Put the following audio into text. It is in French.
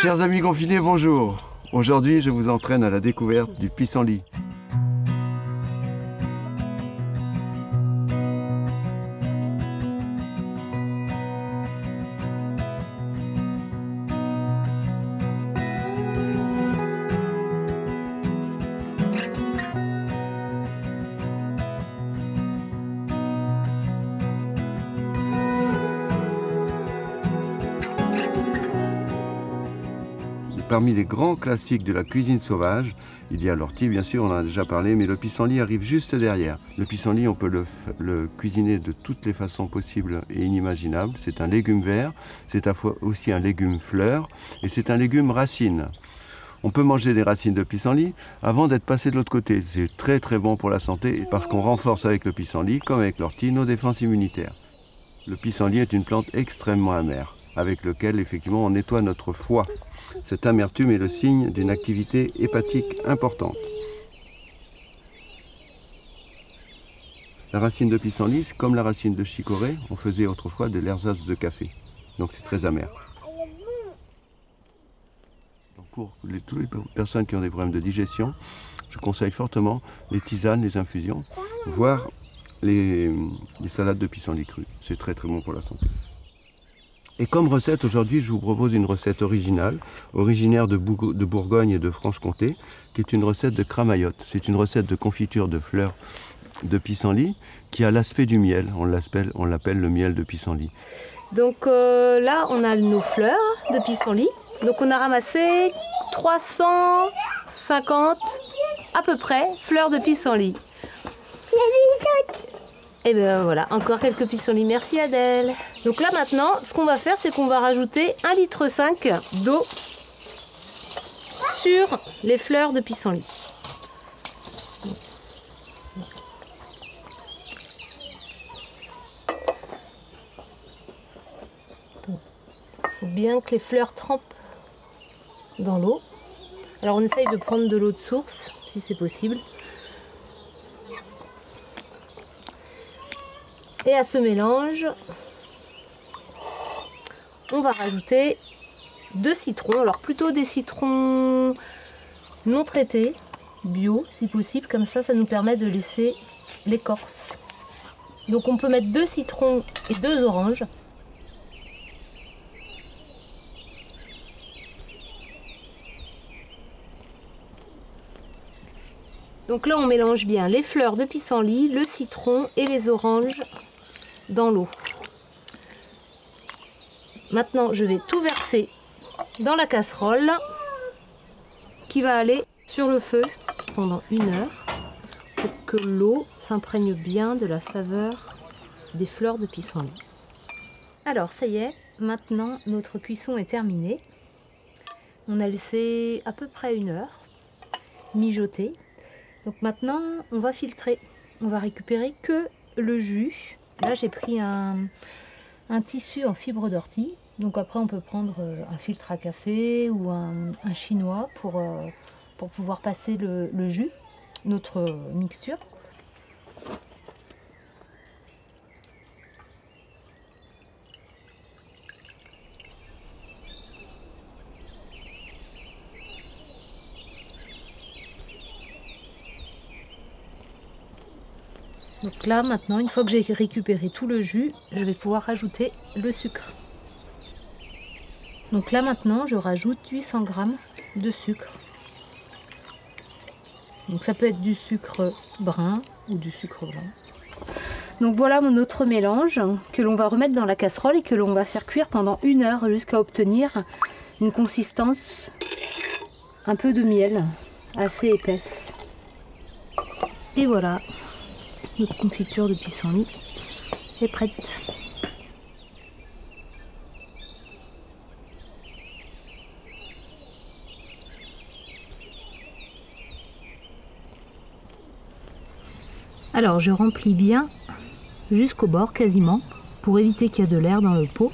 Chers amis confinés, bonjour. Aujourd'hui, je vous entraîne à la découverte du pissenlit. Parmi les grands classiques de la cuisine sauvage, il y a l'ortie, bien sûr, on en a déjà parlé, mais le pissenlit arrive juste derrière. Le pissenlit, on peut le cuisiner de toutes les façons possibles et inimaginables. C'est un légume vert, c'est à la fois aussi un légume fleur, et c'est un légume racine. On peut manger des racines de pissenlit avant d'être passé de l'autre côté. C'est très très bon pour la santé, parce qu'on renforce avec le pissenlit, comme avec l'ortie, nos défenses immunitaires. Le pissenlit est une plante extrêmement amère, avec lequel, effectivement, on nettoie notre foie. Cette amertume est le signe d'une activité hépatique importante. La racine de pissenlit, comme la racine de chicorée, on faisait autrefois de l'ersatz de café. Donc c'est très amer. Donc pour toutes les personnes qui ont des problèmes de digestion, je conseille fortement les tisanes, les infusions, voire les salades de pissenlit cru. C'est très très bon pour la santé. Et comme recette, aujourd'hui, je vous propose une recette originale, originaire de Bourgogne et de Franche-Comté, qui est une recette de cramaillotte. C'est une recette de confiture de fleurs de pissenlit qui a l'aspect du miel. On l'appelle le miel de pissenlit. Donc là, on a nos fleurs de pissenlit. Donc on a ramassé 350 à peu près fleurs de pissenlit. Et bien voilà, encore quelques pissenlits. Merci Adèle. Donc là maintenant, ce qu'on va faire, c'est qu'on va rajouter 1,5 litre d'eau sur les fleurs de pissenlit. Il faut bien que les fleurs trempent dans l'eau. Alors on essaye de prendre de l'eau de source, si c'est possible. Et à ce mélange, on va rajouter 2 citrons. Alors plutôt des citrons non traités, bio si possible. Comme ça nous permet de laisser l'écorce. Donc on peut mettre 2 citrons et 2 oranges. Donc là on mélange bien les fleurs de pissenlit, le citron et les oranges dans l'eau. Maintenant, je vais tout verser dans la casserole qui va aller sur le feu pendant 1 heure pour que l'eau s'imprègne bien de la saveur des fleurs de pissenlit. Alors, ça y est, maintenant notre cuisson est terminée. On a laissé à peu près 1 heure mijoter. Donc maintenant, on va filtrer. On va récupérer que le jus. Là, j'ai pris un tissu en fibre d'ortie. Donc après, on peut prendre un filtre à café ou un chinois pour pouvoir passer le jus, notre mixture. Donc là, maintenant, une fois que j'ai récupéré tout le jus, je vais pouvoir rajouter le sucre. Donc là, maintenant, je rajoute 800 g de sucre. Donc ça peut être du sucre brun ou du sucre blanc. Donc voilà notre mélange que l'on va remettre dans la casserole et que l'on va faire cuire pendant 1 heure jusqu'à obtenir une consistance un peu de miel, assez épaisse. Et voilà. Notre confiture de pissenlit est prête. Alors je remplis bien jusqu'au bord quasiment pour éviter qu'il y ait de l'air dans le pot.